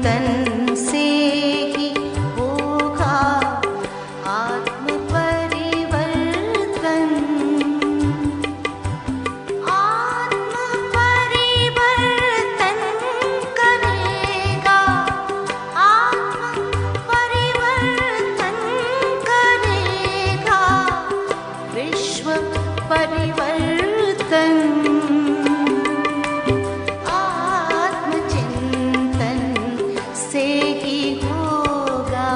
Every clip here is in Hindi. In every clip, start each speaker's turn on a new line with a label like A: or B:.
A: चिंतन से ही होगा आत्म परिवर्तन। आत्म परिवर्तन करेगा, आत्म परिवर्तन करेगा, विश्व परिवर्तन आत्मचिंतन से ही होगा।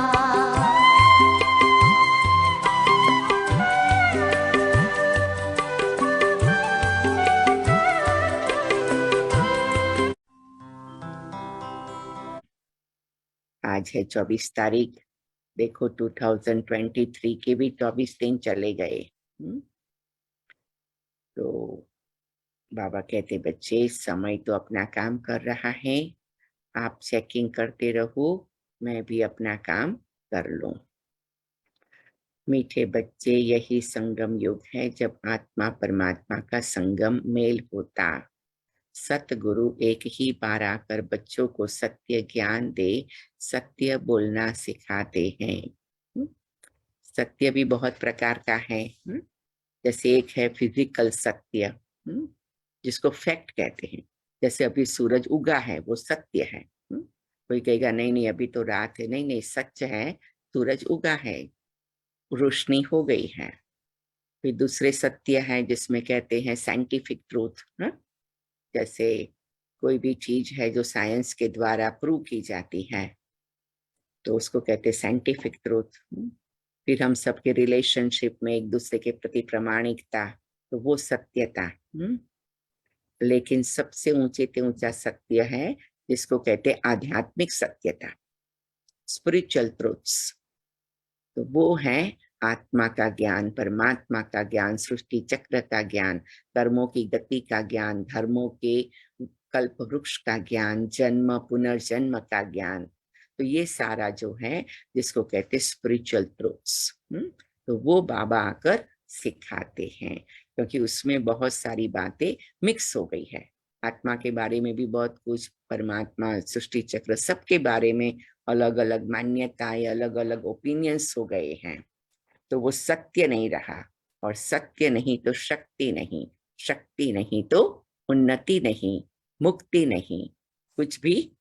B: आज है 24 तारीख। देखो 2023 के भी 24 दिन चले गए। तो बाबा कहते बच्चे समय तो अपना काम कर रहा है, आप चेकिंग करते रहो, मैं भी अपना काम कर लूं। मीठे बच्चे, यही संगम युग है जब आत्मा परमात्मा का संगम मेल होता। सतगुरु एक ही बार आकर बच्चों को सत्य ज्ञान दे, सत्य बोलना सिखाते हैं। सत्य भी बहुत प्रकार का है। जैसे एक है फिजिकल सत्य, जिसको फैक्ट कहते हैं। जैसे अभी सूरज उगा है, वो सत्य है। कोई कहेगा नहीं नहीं अभी तो रात है, नहीं नहीं सच है, सूरज उगा है, रोशनी हो गई है। फिर दूसरे सत्य है जिसमें कहते हैं साइंटिफिक ट्रूथ। जैसे कोई भी चीज है जो साइंस के द्वारा प्रूव की जाती है तो उसको कहते हैं साइंटिफिक ट्रूथ। फिर हम सबके रिलेशनशिप में एक दूसरे के प्रति प्रामाणिकता, तो वो सत्यता। लेकिन सबसे ऊंचे से ऊंचा सत्य है जिसको कहते हैं आध्यात्मिक सत्यता, स्पिरिचुअल ट्रूथ्स। तो वो है आत्मा का ज्ञान, परमात्मा का ज्ञान, सृष्टि चक्र का ज्ञान, कर्मों की गति का ज्ञान, धर्मों के कल्प वृक्ष का ज्ञान, जन्म पुनर्जन्म का ज्ञान। तो ये सारा जो है जिसको कहते स्पिरिचुअल ट्रूथ्स, तो वो बाबा आकर सिखाते हैं, क्योंकि उसमें बहुत सारी बातें मिक्स हो गई है। आत्मा के बारे में भी बहुत कुछ, परमात्मा, सृष्टि चक्र, सबके बारे में अलग अलग मान्यताएं, अलग अलग ओपिनियंस हो गए हैं। तो वो सत्य नहीं रहा, और सत्य नहीं तो शक्ति नहीं, शक्ति नहीं तो उन्नति नहीं, मुक्ति नहीं, कुछ भी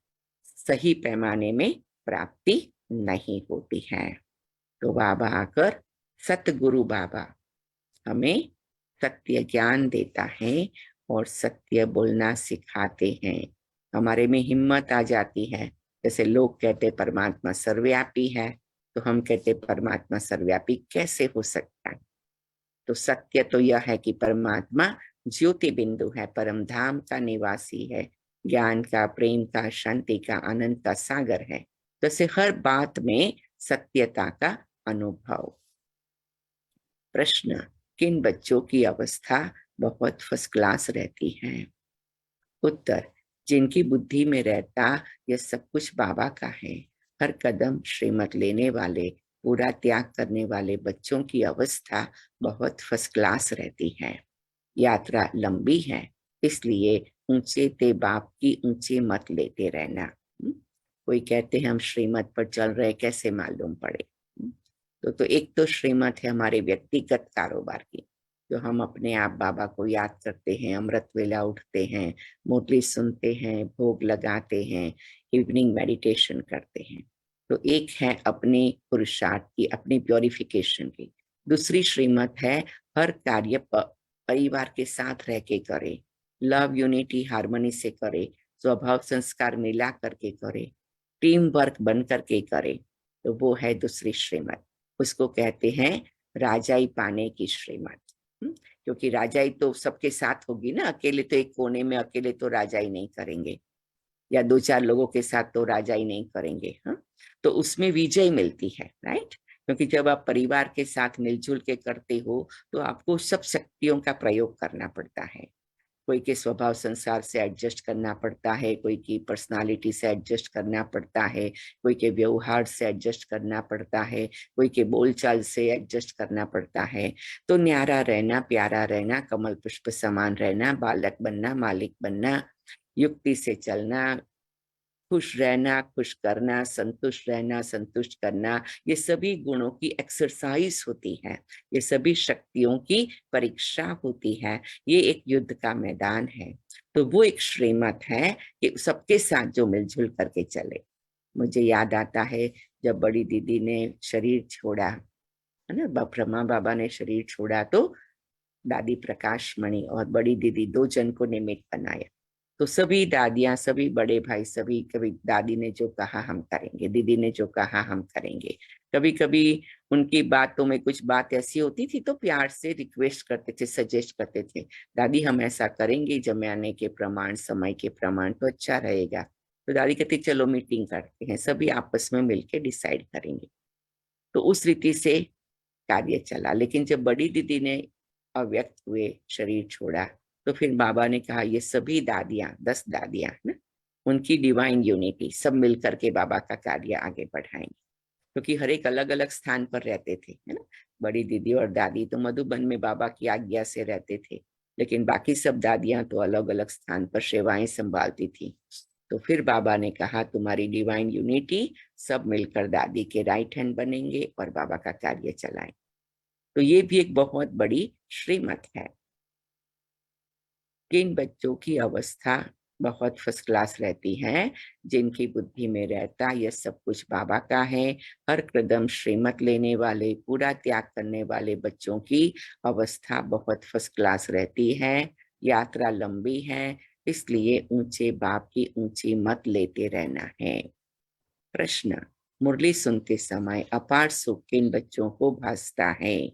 B: सही पैमाने में प्राप्ति नहीं होती है। तो बाबा आकर, सतगुरु बाबा हमें सत्य ज्ञान देता है और सत्य बोलना सिखाते हैं। हमारे में हिम्मत आ जाती है। जैसे लोग कहते परमात्मा सर्वव्यापी है, तो हम कहते परमात्मा सर्वव्यापी कैसे हो सकता है। तो सत्य तो यह है कि परमात्मा ज्योति बिंदु है, परम धाम का निवासी है, ज्ञान का, प्रेम का, शांति का, आनंद का सागर है। जैसे हर बात में सत्यता का अनुभव। प्रश्न, किन बच्चों की अवस्था बहुत फर्स्ट क्लास रहती है? उत्तर, जिनकी बुद्धि में रहता यह सब कुछ बाबा का है। हर कदम श्रीमत लेने वाले, पूरा त्याग करने वाले बच्चों की अवस्था बहुत फर्स्ट क्लास रहती है। यात्रा लंबी है, इसलिए ऊंचे ते बाप की ऊंचे मत लेते रहना। कोई कहते हैं हम श्रीमत पर चल रहे, कैसे मालूम पड़े? तो एक तो श्रीमत है हमारे व्यक्तिगत कारोबार की, जो हम अपने आप बाबा को याद करते हैं, अमृत वेला उठते हैं, मुरली सुनते हैं, भोग लगाते हैं, इवनिंग मेडिटेशन करते हैं। तो एक है अपने पुरुषार्थ की, अपनी प्योरिफिकेशन की। दूसरी श्रीमत है हर कार्य परिवार के साथ रह के करे, लव यूनिटी हार्मनी से करे, स्वभाव संस्कार मिला करके करे, टीम वर्क बन करके करे। तो वो है दूसरी श्रीमत, उसको कहते हैं राजाई पाने की श्रीमत। क्योंकि राजाई तो सबके साथ होगी ना, अकेले तो एक कोने में अकेले तो राजाई नहीं करेंगे, या दो चार लोगों के साथ तो राजाई नहीं करेंगे। तो उसमें विजय मिलती है, राइट? क्योंकि जब आप परिवार के साथ मिलजुल के करते हो तो आपको सब शक्तियों का प्रयोग करना पड़ता है। कोई के स्वभाव संसार से एडजस्ट करना पड़ता है, कोई की पर्सनालिटी से एडजस्ट करना पड़ता है, कोई के व्यवहार से एडजस्ट करना पड़ता है, कोई के बोलचाल से एडजस्ट करना पड़ता है। तो न्यारा रहना, प्यारा रहना, कमल पुष्प समान रहना, बालक बनना, मालिक बनना, युक्ति से चलना, खुश रहना, खुश करना, संतुष्ट रहना, संतुष्ट करना, ये सभी गुणों की एक्सरसाइज होती है, ये सभी शक्तियों की परीक्षा होती है। ये एक युद्ध का मैदान है। तो वो एक श्रीमत है कि सबके साथ जो मिलजुल करके चले। मुझे याद आता है जब बड़ी दीदी ने शरीर छोड़ा, है ना, ब्रह्मा बाबा ने शरीर छोड़ा, तो दादी प्रकाश मणि और बड़ी दीदी दो जन को निमित्त बनाया। तो सभी दादियां, सभी बड़े भाई, सभी, कभी दादी ने जो कहा हम करेंगे, दीदी ने जो कहा हम करेंगे। कभी कभी उनकी बातों में कुछ बात ऐसी होती थी तो प्यार से रिक्वेस्ट करते थे, सजेस्ट करते थे, दादी हम ऐसा करेंगे, जमाने के प्रमाण, समय के प्रमाण तो अच्छा रहेगा। तो दादी कहती चलो मीटिंग करते हैं, सभी आपस में मिलकर डिसाइड करेंगे। तो उस रीति से कार्य चला। लेकिन जब बड़ी दीदी ने अव्यक्त हुए शरीर छोड़ा, तो फिर बाबा ने कहा ये सभी दादियां, 10 दादियां ना, उनकी डिवाइन यूनिटी सब मिलकर के बाबा का कार्य आगे बढ़ाएंगे। क्योंकि हर एक अलग अलग स्थान पर रहते थे, है ना। बड़ी दीदी और दादी तो मधुबन में बाबा की आज्ञा से रहते थे, लेकिन बाकी सब दादियां तो अलग अलग स्थान पर सेवाएं संभालती थी। तो फिर बाबा ने कहा तुम्हारी डिवाइन यूनिटी सब मिलकर दादी के राइट हैंड बनेंगे और बाबा का कार्य चलाएं। तो ये भी एक बहुत बड़ी श्रीमत है। किन बच्चों की अवस्था बहुत फर्स्ट क्लास रहती है, जिनकी बुद्धि में रहता यह सब कुछ बाबा का है। हर कदम श्रीमत लेने वाले, पूरा त्याग करने वाले बच्चों की अवस्था बहुत फर्स्ट क्लास रहती है। यात्रा लंबी है, इसलिए ऊंचे बाप की ऊंची मत लेते रहना है। प्रश्न, मुरली सुनते समय अपार सुख किन बच्चों को भासता है?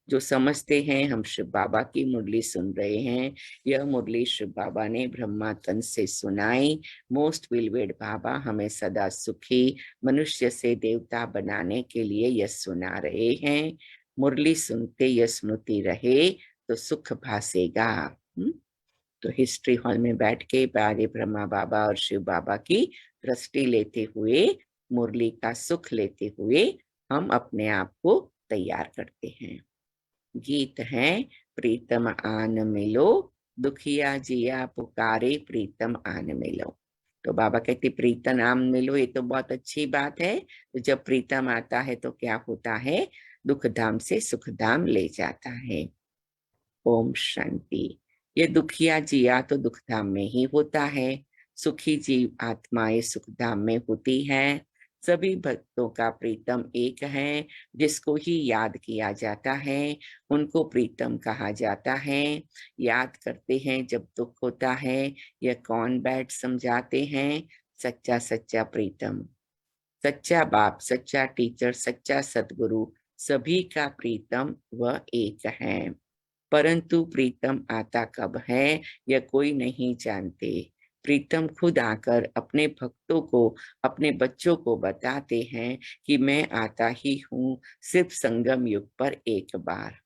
B: जो समझते हैं हम शिव बाबा की मुरली सुन रहे हैं, यह मुरली शिव बाबा ने ब्रह्मा तन से सुनाई। मोस्ट विलवेड बाबा हमें सदा सुखी मनुष्य से देवता बनाने के लिए यह सुना रहे हैं। मुरली सुनते यह स्मृति रहे तो सुख भासेगा। तो हिस्ट्री हॉल में बैठ के प्यारे ब्रह्मा बाबा और शिव बाबा की दृष्टि लेते हुए, मुरली का सुख लेते हुए हम अपने आप को तैयार करते हैं। गीत है प्रीतम आन मिलो, दुखिया जिया पुकारे प्रीतम आन मिलो। तो बाबा कहते प्रीतम आन मिलो, ये तो बहुत अच्छी बात है। तो जब प्रीतम आता है तो क्या होता है? दुख धाम से सुख धाम ले जाता है। ओम शांति। ये दुखिया जिया तो दुख धाम में ही होता है, सुखी जीव आत्माएं सुख धाम में होती हैं। सभी भक्तों का प्रीतम एक है, जिसको ही याद किया जाता है उनको प्रीतम कहा जाता है। याद करते हैं जब दुख होता है, यह कौन बैठ समझाते हैं? सच्चा सच्चा प्रीतम, सच्चा बाप, सच्चा टीचर, सच्चा सतगुरु, सभी का प्रीतम वह एक है। परंतु प्रीतम आता कब है यह कोई नहीं जानते। प्रीतम खुद आकर अपने भक्तों को, अपने बच्चों को बताते हैं कि मैं आता ही हूँ सिर्फ संगम युग पर एक बार।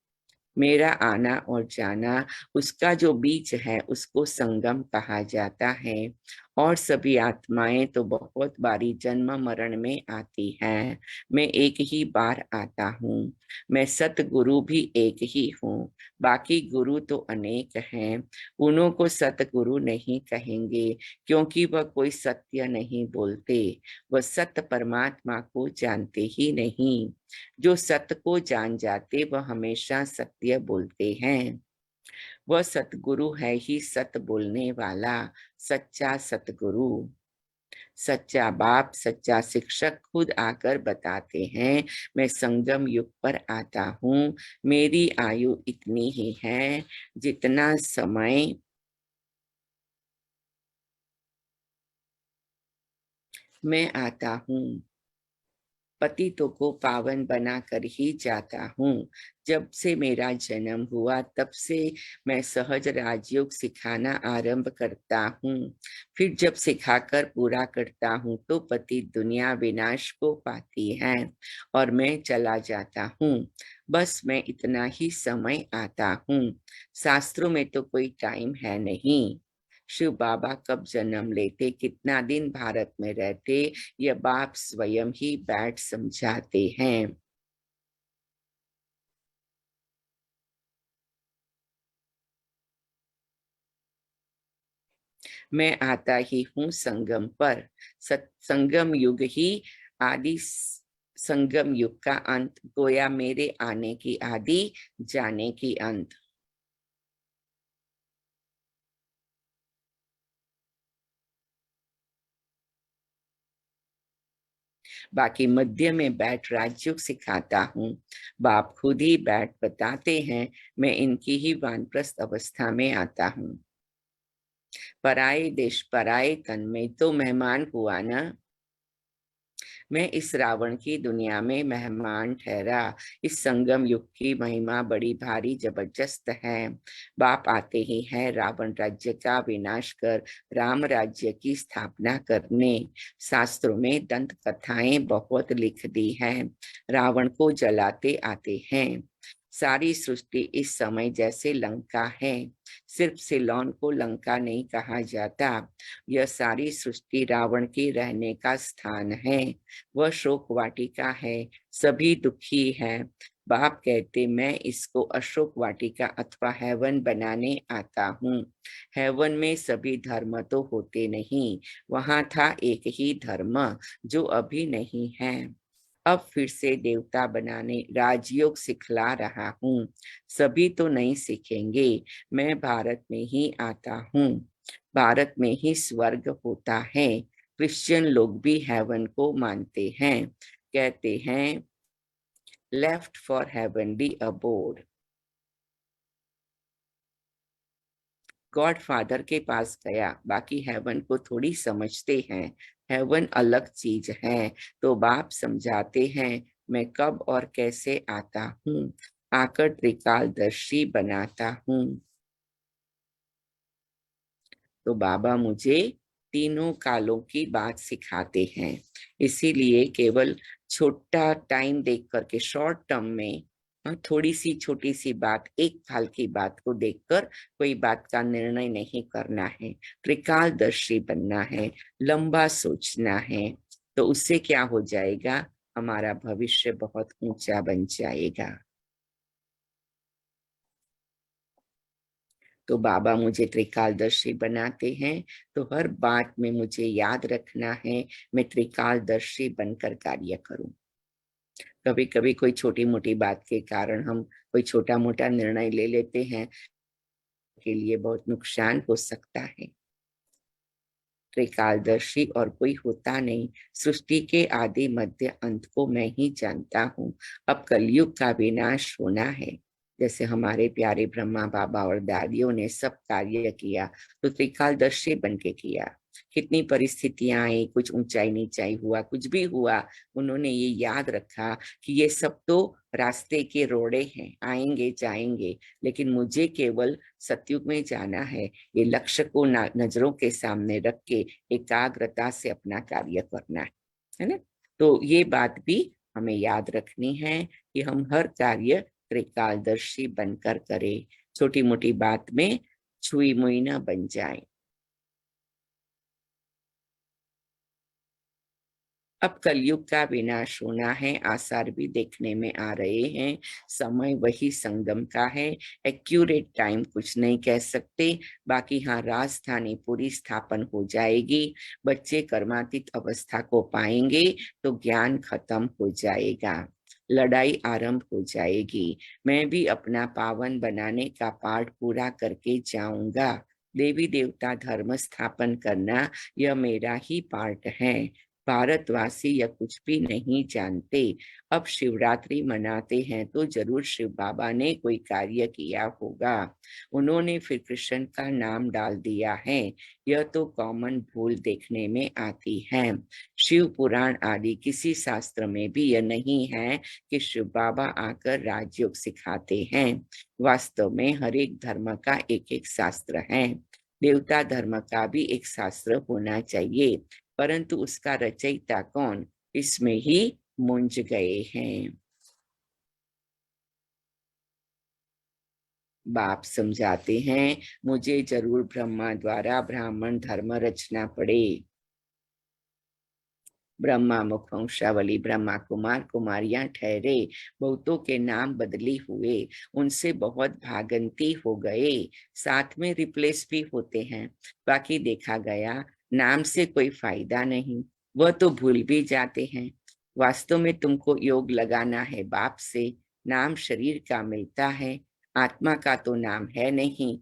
B: मेरा आना और जाना, उसका जो बीच है उसको संगम कहा जाता है। और सभी आत्माएं तो बहुत बारी जन्म मरण में आती हैं, मैं एक ही बार आता हूँ। मैं सतगुरु भी एक ही हूँ, बाकी गुरु तो अनेक हैं। उन्हों को सतगुरु नहीं कहेंगे, क्योंकि वह कोई सत्य नहीं बोलते, वह सत्य परमात्मा को जानते ही नहीं। जो सत्य को जान जाते वह हमेशा सत्य बोलते हैं। वह सतगुरु है ही सत्य बोलने वाला, सच्चा सतगुरु। सच्चा बाप, सच्चा शिक्षक खुद आकर बताते हैं मैं संगम युग पर आता हूँ। मेरी आयु इतनी ही है जितना समय मैं आता हूँ। पतितों को पावन बना कर ही जाता हूँ। जब से मेरा जन्म हुआ तब से मैं सहज राजयोग सिखाना आरंभ करता हूँ। फिर जब सिखाकर पूरा करता हूँ तो पति दुनिया विनाश को पाती है और मैं चला जाता हूँ। बस मैं इतना ही समय आता हूँ। शास्त्रों में तो कोई टाइम है नहीं। शिव बाबा कब जन्म लेते, कितना दिन भारत में रहते, यह बाप स्वयं ही बैठ समझाते हैं। मैं आता ही हूँ संगम पर। संगम युग ही आदि संगम युग का अंत, गोया मेरे आने की आदि जाने की अंत। बाकी मध्य में बैठ राजयोग सिखाता हूँ। बाप खुद ही बैठ बताते हैं, मैं इनकी ही वानप्रस्थ अवस्था में आता हूँ। पराए देश पराए तन में तो मेहमान हुआ ना, मैं इस रावण की दुनिया में मेहमान ठहरा। इस संगम युग की महिमा बड़ी भारी जबरदस्त है। बाप आते ही है रावण राज्य का विनाश कर राम राज्य की स्थापना करने। शास्त्रों में दंत कथाएं बहुत लिख दी हैं, रावण को जलाते आते हैं। सारी सृष्टि इस समय जैसे लंका है, सिर्फ सिलोन को लंका नहीं कहा जाता। यह सारी सृष्टि रावण के रहने का स्थान है, वह शोक वाटिका है, सभी दुखी हैं। बाप कहते मैं इसको अशोक वाटिका अथवा हेवन बनाने आता हूँ। हेवन में सभी धर्म तो होते नहीं, वहां था एक ही धर्म जो अभी नहीं है। अब फिर से देवता बनाने राजयोग सिखला रहा हूँ। सभी तो नहीं सीखेंगे, मैं भारत में ही आता हूँ। भारत में ही स्वर्ग होता है। क्रिश्चियन लोग भी हेवन को मानते हैं, कहते हैं left for heavenly abode. God father के पास गया, बाकी हेवन को थोड़ी समझते हैं, हेवन अलग चीज है। तो बाप समझाते हैं मैं कब और कैसे आता हूँ, आकर त्रिकालदर्शी बनाता हूँ। तो बाबा मुझे तीनों कालों की बात सिखाते हैं, इसीलिए केवल छोटा टाइम देख करके शॉर्ट टर्म में थोड़ी सी छोटी सी बात, एक साल की बात को देखकर कोई बात का निर्णय नहीं करना है। त्रिकालदर्शी बनना है, लंबा सोचना है, तो उससे क्या हो जाएगा, हमारा भविष्य बहुत ऊंचा बन जाएगा। तो बाबा मुझे त्रिकालदर्शी बनाते हैं, तो हर बात में मुझे याद रखना है मैं त्रिकालदर्शी बनकर कार्य करूं। कभी कभी कोई छोटी मोटी बात के कारण हम कोई छोटा मोटा निर्णय ले लेते हैं, के लिए बहुत नुकसान हो सकता है। त्रिकालदर्शी और कोई होता नहीं, सृष्टि के आदि मध्य अंत को मैं ही जानता हूँ। अब कलयुग का विनाश होना है, जैसे हमारे प्यारे ब्रह्मा बाबा और दादियों ने सब कार्य किया, तो त्रिकालदर्शी बन के किया। कितनी परिस्थितियां आई, कुछ ऊंचाई नीचाई हुआ, कुछ भी हुआ, उन्होंने ये याद रखा कि ये सब तो रास्ते के रोड़े हैं, आएंगे जाएंगे, लेकिन मुझे केवल सतयुग में जाना है। ये लक्ष्य को नजरों के सामने रख के एकाग्रता से अपना कार्य करना है ना। तो ये बात भी हमें याद रखनी है कि हम हर कार्य त्रिकालदर्शी बनकर करें, छोटी मोटी बात में छुई मुई न बन जाए। अब कलयुग का विनाश होना है, आसार भी देखने में आ रहे हैं। समय वही संगम का है, एक्यूरेट टाइम कुछ नहीं कह सकते। बाकी हाँ, राजधानी पूरी स्थापन हो जाएगी, बच्चे कर्मातीत अवस्था को पाएंगे, तो ज्ञान खत्म हो जाएगा, लड़ाई आरंभ हो जाएगी। मैं भी अपना पावन बनाने का पाठ पूरा करके जाऊंगा। देवी देवता धर्म स्थापन करना यह मेरा ही पार्ट है। भारतवासी यह कुछ भी नहीं जानते। अब शिवरात्रि मनाते हैं तो जरूर शिव बाबा ने कोई कार्य किया होगा, उन्होंने फिर कृष्ण का नाम डाल दिया है। यह तो कॉमन भूल देखने में आती है। शिव पुराण आदि किसी शास्त्र में भी यह नहीं है कि शिव बाबा आकर राजयोग सिखाते हैं। वास्तव में हर एक धर्म का एक एक शास्त्र है, देवता धर्म का भी एक शास्त्र होना चाहिए, परंतु उसका रचयिता कौन, इसमें ही मुंझ गए हैं। बाप समझाते हैं मुझे जरूर ब्रह्मा द्वारा ब्राह्मण धर्म रचना पड़े। ब्रह्मा मुख वंशावली, ब्रह्मा कुमार कुमारियां ठहरे, बहुतों के नाम बदली हुए, उनसे बहुत भागंती हो गए, साथ में रिप्लेस भी होते हैं। बाकी देखा गया नाम से कोई फायदा नहीं, वह तो भूल भी जाते हैं। वास्तव में तुमको योग लगाना है बाप से, नाम शरीर का मिलता है, आत्मा का तो नाम है नहीं।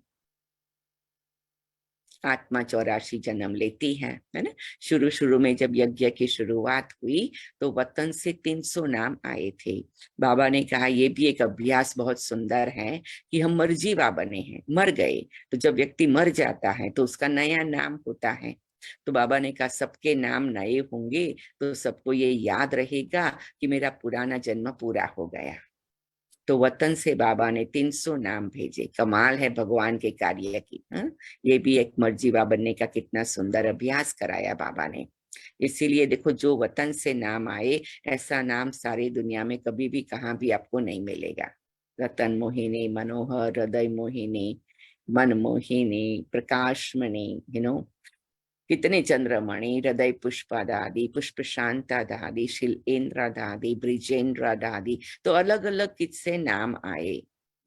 B: आत्मा 84 जन्म लेती है ना। शुरू शुरू में जब यज्ञ की शुरुआत हुई तो वतन से 300 नाम आए थे। बाबा ने कहा ये भी एक अभ्यास बहुत सुंदर है कि हम मर्जीवा बने हैं, मर गए तो जब व्यक्ति मर जाता है तो उसका नया नाम होता है। तो बाबा ने कहा सबके नाम नए होंगे तो सबको ये याद रहेगा कि मेरा पुराना जन्म पूरा हो गया। तो वतन से बाबा ने 300 नाम भेजे। कमाल है भगवान के कार्य की। ये भी एक मर्जीवा बनने का कितना सुंदर अभ्यास कराया बाबा ने। इसीलिए देखो जो वतन से नाम आए, ऐसा नाम सारी दुनिया में कभी भी कहाँ भी आपको नहीं मिलेगा। रतन मोहिनी, मनोहर, हृदय मोहिनी, मन मोहिनी, प्रकाशमणि, कितने चंद्रमणि, हृदय पुष्पादादि, पुष्प शांतादादि, शिलेन्द्रादादि, ब्रिजेंद्रादादि। तो अलग अलग किससे नाम आए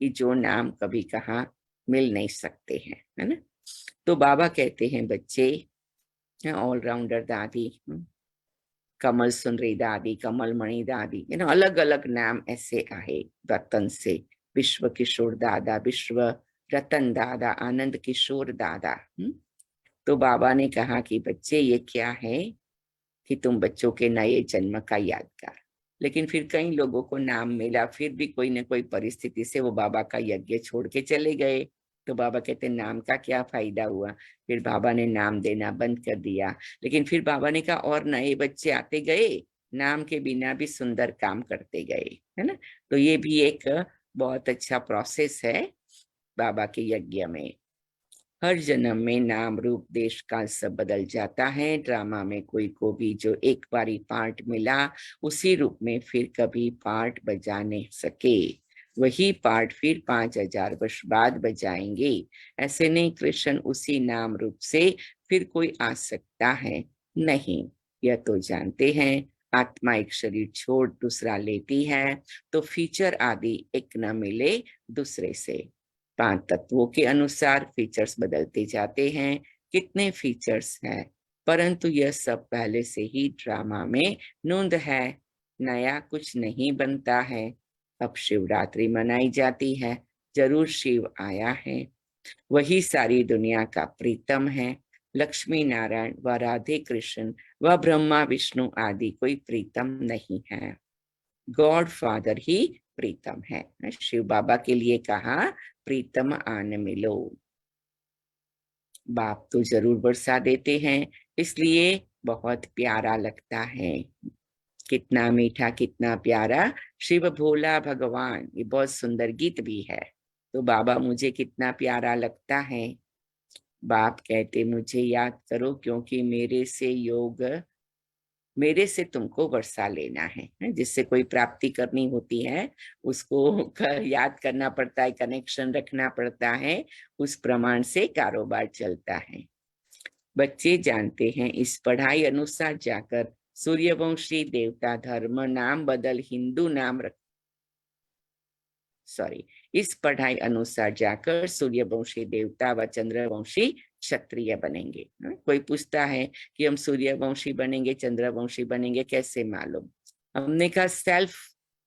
B: कि जो नाम कभी कहाँ मिल नहीं सकते हैं, है ना। तो बाबा कहते हैं बच्चे, ऑलराउंडर दादी, कमल सुंदरी दादी, कमल मणि दादी, अलग अलग नाम ऐसे आए रतन से। विश्व किशोर दादा, विश्व रतन दादा, आनंद किशोर दादा। तो बाबा ने कहा कि बच्चे ये क्या है कि तुम बच्चों के नए जन्म का यादगार। लेकिन फिर कई लोगों को नाम मिला, फिर भी कोई न कोई परिस्थिति से वो बाबा का यज्ञ छोड़ के चले गए। तो बाबा कहते नाम का क्या फायदा हुआ। फिर बाबा ने नाम देना बंद कर दिया। लेकिन फिर बाबा ने कहा और नए बच्चे आते गए, नाम के बिना भी सुंदर काम करते गए, है ना। तो ये भी एक बहुत अच्छा प्रोसेस है बाबा के यज्ञ में। हर जन्म में नाम रूप देश काल सब बदल जाता है। ड्रामा में कोई को भी जो एक बारी पार्ट मिला, उसी रूप में फिर कभी पार्ट बजा नहीं सके। वही पार्ट फिर 5000 वर्ष बाद बजाएंगे। ऐसे नहीं कृष्ण उसी नाम रूप से फिर कोई आ सकता है, नहीं। यह तो जानते हैं आत्मा एक शरीर छोड़ दूसरा लेती है तो फीचर आदि एक न मिले दूसरे से। 5 तत्वों के अनुसार फीचर्स बदलते जाते हैं। कितने फीचर्स हैं, परंतु यह सब पहले से ही ड्रामा में नोंद है, नया कुछ नहीं बनता है। अब शिवरात्रि मनाई जाती है, जरूर शिव आया है, वही सारी दुनिया का प्रीतम है। लक्ष्मी नारायण व राधे कृष्ण व ब्रह्मा विष्णु आदि कोई प्रीतम नहीं है, गॉड फादर ही प्रीतम है। शिव बाबा के लिए कहा प्रीतम आन मिलो। बाप तो जरूर बरसा देते हैं, इसलिए बहुत प्यारा लगता है। कितना मीठा कितना प्यारा शिव भोला भगवान, ये बहुत सुंदर गीत भी है। तो बाबा मुझे कितना प्यारा लगता है। बाप कहते मुझे याद करो क्योंकि मेरे से तुमको वर्षा लेना है। जिससे कोई प्राप्ति करनी होती है उसको याद करना पड़ता है, कनेक्शन रखना पड़ता है, उस प्रमाण से कारोबार चलता है। बच्चे जानते हैं इस पढ़ाई अनुसार जाकर सूर्यवंशी देवता धर्म नाम बदल हिंदू नाम रख इस पढ़ाई अनुसार जाकर सूर्यवंशी देवता व चंद्रवंशी क्षत्रिय बनेंगे। कोई पूछता है कि हम सूर्यवंशी बनेंगे चंद्रवंशी बनेंगे कैसे मालूम। हमने कहा सेल्फ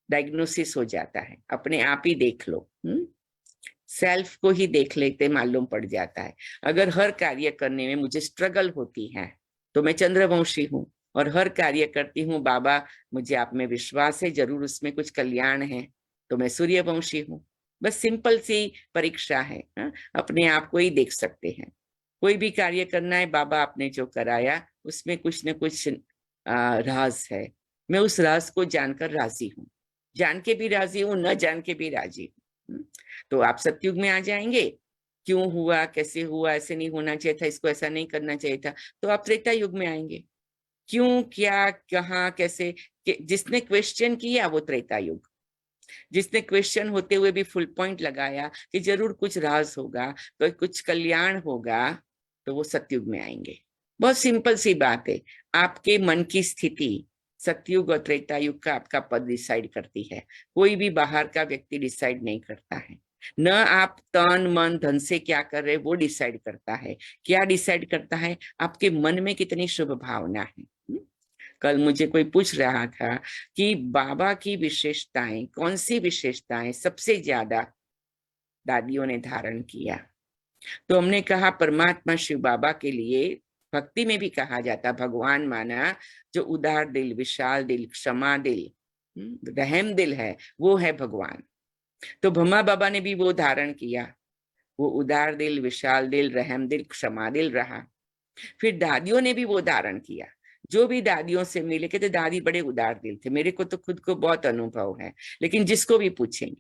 B: डायग्नोसिस हो जाता है, अपने आप ही देख लो। सेल्फ को ही देख लेते मालूम पड़ जाता है। अगर हर कार्य करने में मुझे स्ट्रगल होती है तो मैं चंद्रवंशी हूँ, और हर कार्य करती हूँ बाबा मुझे आप में विश्वास है जरूर उसमें कुछ कल्याण है, तो मैं सूर्यवंशी हूँ। बस सिंपल सी परीक्षा है। अपने आप को ही देख सकते हैं। कोई भी कार्य करना है, बाबा आपने जो कराया उसमें कुछ न कुछ राज है, मैं उस राज को जानकर राजी हूँ, जान के भी राजी हूँ, न जान के भी राजी हूँ। तो आप सतयुग में आ जाएंगे, क्यों हुआ कैसे हुआ, ऐसे नहीं होना चाहिए था, इसको ऐसा नहीं करना चाहिए था, तो आप त्रेता युग में आएंगे। क्यों क्या कहाँ कैसे, जिसने क्वेश्चन किया वो त्रेता युग, जिसने क्वेश्चन होते हुए भी फुल पॉइंट लगाया कि जरूर कुछ राज होगा तो कुछ कल्याण होगा, तो वो सतयुग में आएंगे। बहुत सिंपल सी बात है। आपके मन की स्थिति सतयुग और त्रेता युग का आपका पद डिसाइड करती है, कोई भी बाहर का व्यक्ति डिसाइड नहीं करता है। न आप तन मन धन से क्या कर रहे वो डिसाइड करता है। क्या डिसाइड करता है? आपके मन में कितनी शुभ भावना है। कल मुझे कोई पूछ रहा था कि बाबा की विशेषताएं, कौन सी विशेषताएं सबसे ज्यादा दादियों ने धारण किया? तो हमने कहा परमात्मा शिव बाबा के लिए भक्ति में भी कहा जाता भगवान माना जो उदार दिल, विशाल दिल, क्षमा दिल, रहम दिल है, वो है भगवान। तो ब्रह्मा बाबा ने भी वो धारण किया, वो उदार दिल, विशाल दिल, रहम दिल, क्षमा दिल रहा। फिर दादियों ने भी वो धारण किया। जो भी दादियों से मिले कहते दादी बड़े उदार दिल थे। मेरे को तो खुद को बहुत अनुभव है, लेकिन जिसको भी पूछेंगे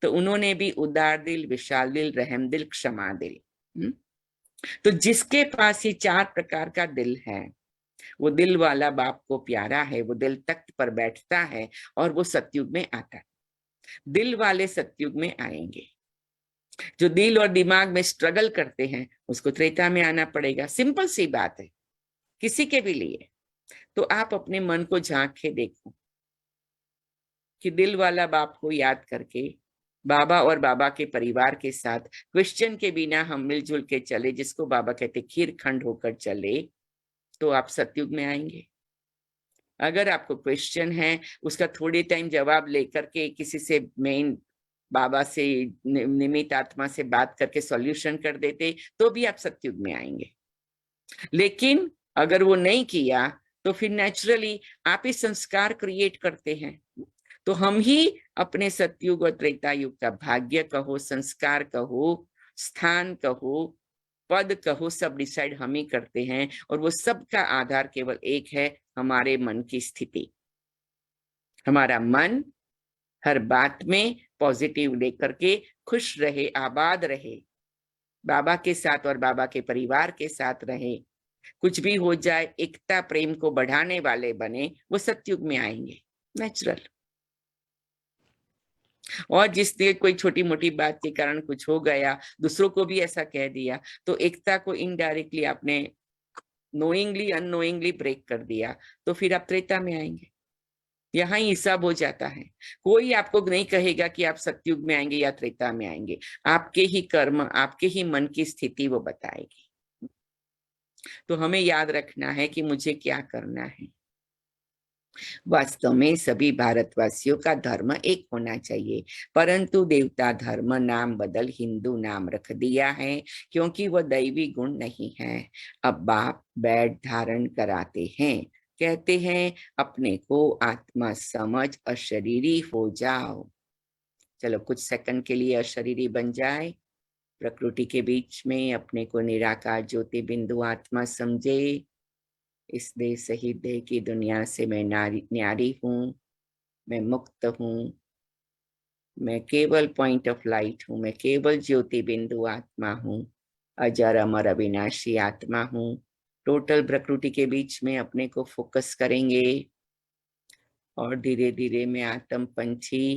B: तो उन्होंने भी उदार दिल, विशाल दिल, रहम दिल, क्षमा दिल। तो जिसके पास ये 4 प्रकार का दिल है, वो दिल वाला बाप को प्यारा है, वो दिल तख्त पर बैठता है और वो सतयुग में आता है। दिल वाले सतयुग में आएंगे। जो दिल और दिमाग में स्ट्रगल करते हैं उसको त्रेता में आना पड़ेगा। सिंपल सी बात है किसी के भी लिए। तो आप अपने मन को झांक के देखो कि दिल वाला बाप को याद करके बाबा और बाबा के परिवार के साथ क्वेश्चन के बिना हम मिलजुल के चले, जिसको बाबा कहते खीर खंड होकर चले, तो आप सतयुग में आएंगे। अगर आपको क्वेश्चन है उसका थोड़े टाइम जवाब लेकर के किसी से मेन बाबा से निमित आत्मा से बात करके सॉल्यूशन कर देते तो भी आप सतयुग में आएंगे। लेकिन अगर वो नहीं किया तो फिर नेचुरली आप ही संस्कार क्रिएट करते हैं। तो हम ही अपने सतयुग और त्रेता युग का भाग्य कहो, संस्कार कहो, स्थान कहो, पद कहो, सब डिसाइड हम ही करते हैं। और वो सब का आधार केवल एक है, हमारे मन की स्थिति। हमारा मन हर बात में पॉजिटिव लेकर के खुश रहे, आबाद रहे, बाबा के साथ और बाबा के परिवार के साथ रहे। कुछ भी हो जाए एकता प्रेम को बढ़ाने वाले बने, वो सतयुग में आएंगे नेचुरल। और जिसने कोई छोटी मोटी बात के कारण कुछ हो गया, दूसरों को भी ऐसा कह दिया, तो एकता को इनडायरेक्टली आपने नोइंगली अननोइंगली ब्रेक कर दिया, तो फिर आप त्रेता में आएंगे। यहाँ ही हिसाब हो जाता है। कोई आपको नहीं कहेगा कि आप सतयुग में आएंगे या त्रेता में आएंगे, आपके ही कर्म, आपके ही मन की स्थिति वो बताएगी। तो हमें याद रखना है कि मुझे क्या करना है। वास्तव में सभी भारतवासियों का धर्म एक होना चाहिए, परंतु देवता धर्म नाम बदल हिंदू नाम रख दिया है, क्योंकि वह दैवी गुण नहीं है। अब बाप बैठ धारण कराते हैं, कहते हैं अपने को आत्मा समझ अशरीरी हो जाओ। चलो कुछ सेकंड के लिए अशरीरी बन जाए, प्रकृति के बीच में अपने को निराकार ज्योति बिंदु आत्मा समझे। इस देह सहित देह की दुनिया से मैं न्यारी हूँ, मैं मुक्त हूँ, मैं केवल पॉइंट ऑफ लाइट हूँ, मैं केवल ज्योति बिंदु आत्मा हूँ, अजर अमर अविनाशी आत्मा हूँ। टोटल प्रकृति के बीच में अपने को फोकस करेंगे और धीरे धीरे मैं आत्म पंछी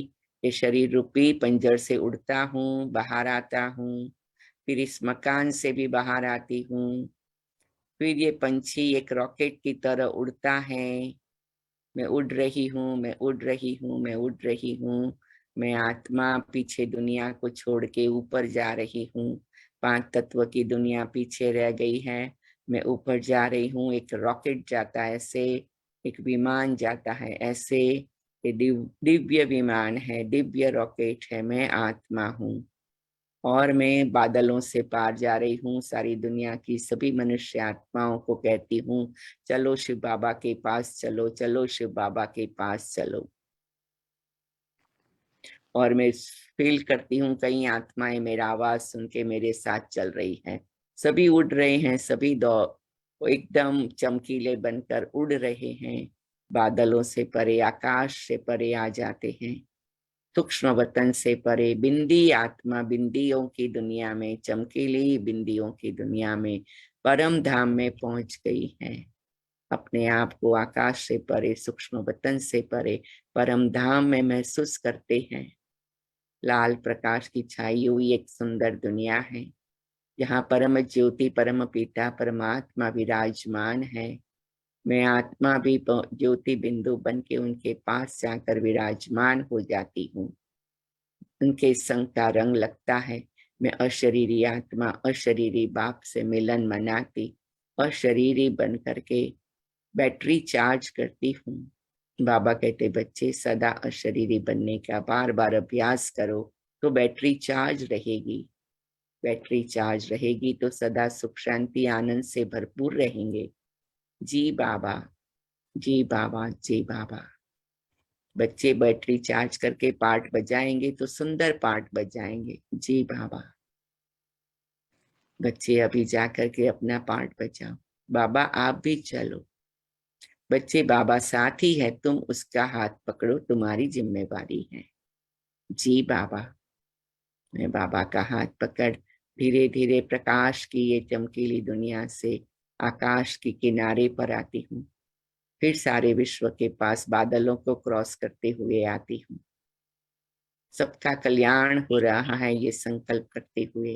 B: ये शरीर रूपी पंजर से उड़ता हूँ, बाहर आता हूँ, फिर इस मकान से भी बाहर आती हूँ, फिर ये पंछी एक रॉकेट की तरह उड़ता है। मैं उड़ रही हूँ, मैं उड़ रही हूँ, मैं उड़ रही हूँ। मैं आत्मा पीछे दुनिया को छोड़ के ऊपर जा रही हूँ। 5 तत्व की दुनिया पीछे रह गई है, मैं ऊपर जा रही हूँ। एक रॉकेट जाता है ऐसे, एक विमान जाता है ऐसे, ये दिव्य विमान है, दिव्य रॉकेट है। मैं आत्मा हूँ और मैं बादलों से पार जा रही हूँ। सारी दुनिया की सभी मनुष्य आत्माओं को कहती हूँ चलो शिव बाबा के पास चलो, चलो शिव बाबा के पास चलो। और मैं फील करती हूँ कई आत्माएं मेरा आवाज सुन के मेरे साथ चल रही हैं। सभी उड़ रहे हैं, सभी एकदम चमकीले बनकर उड़ रहे हैं, बादलों से परे, आकाश से परे आ जाते हैं। सूक्ष्म वतन से परे बिंदी आत्मा बिंदियों की दुनिया में, चमकीली बिंदियों की दुनिया में, परम धाम में पहुंच गई है। अपने आप को आकाश से परे, सूक्ष्म वतन से परे, परम धाम में महसूस करते हैं। लाल प्रकाश की छाई हुई एक सुंदर दुनिया है। जहाँ परम ज्योति परम पिता परमात्मा विराजमान है, मैं आत्मा भी ज्योति बिंदु बन के उनके पास जाकर विराजमान हो जाती हूँ। उनके संग का रंग लगता है। मैं अशरीरी आत्मा अशरीरी बाप से मिलन मनाती अशरीरी बन करके बैटरी चार्ज करती हूँ। बाबा कहते बच्चे सदा अशरीरी बनने का बार बार अभ्यास करो तो बैटरी चार्ज रहेगी। बैटरी चार्ज रहेगी तो सदा सुख शांति आनंद से भरपूर रहेंगे। जी बाबा, जी बाबा, जी बाबा। बच्चे बैटरी चार्ज करके पाठ बजाएंगे तो सुंदर पाठ बजाएंगे। जी बाबा। बच्चे अभी जा करके अपना पाठ बजाओ। बाबा आप भी चलो। बच्चे बाबा साथ ही है, तुम उसका हाथ पकड़ो, तुम्हारी जिम्मेवारी है। जी बाबा। मैं बाबा का हाथ पकड़ धीरे धीरे प्रकाश की ये चमकीली दुनिया से आकाश के किनारे पर आती हूँ। फिर सारे विश्व के पास बादलों को क्रॉस करते हुए आती हूँ। सबका कल्याण हो रहा है ये संकल्प करते हुए।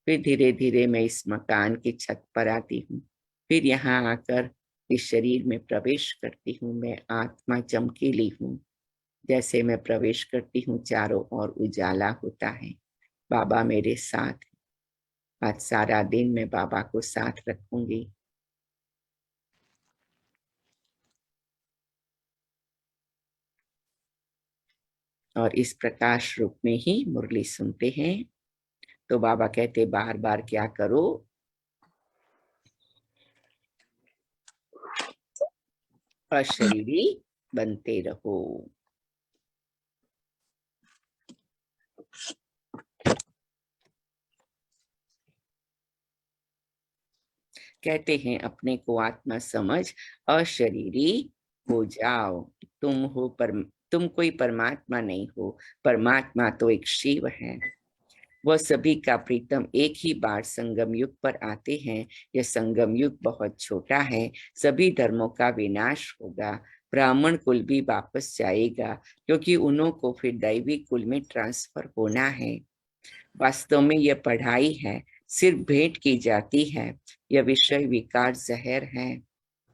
B: फिर धीरे धीरे मैं इस मकान की छत पर आती हूँ। फिर यहाँ आकर इस शरीर में प्रवेश करती हूँ। मैं आत्मा चमकीली हूँ। जैसे मैं प्रवेश करती हूँ चारों ओर उजाला होता है। बाबा मेरे साथ है। आज सारा दिन मैं बाबा को साथ रखूंगी। और इस प्रकाश रूप में ही मुरली सुनते हैं। तो बाबा कहते बार बार क्या करो, अशरीरी बनते रहो। कहते हैं अपने को आत्मा समझ अशरीरी हो जाओ। तुम हो तुम कोई परमात्मा नहीं हो। परमात्मा तो एक शिव है। वह सभी का प्रीतम एक ही बार संगम युग पर आते हैं। यह संगम युग बहुत छोटा है। सभी धर्मों का विनाश होगा। ब्राह्मण कुल भी वापस जाएगा क्योंकि उन्हों को फिर दैवी कुल में ट्रांसफर होना है। वास्तव में यह पढ़ाई है, सिर्फ भेंट की जाती है। यह विषय विकार जहर है,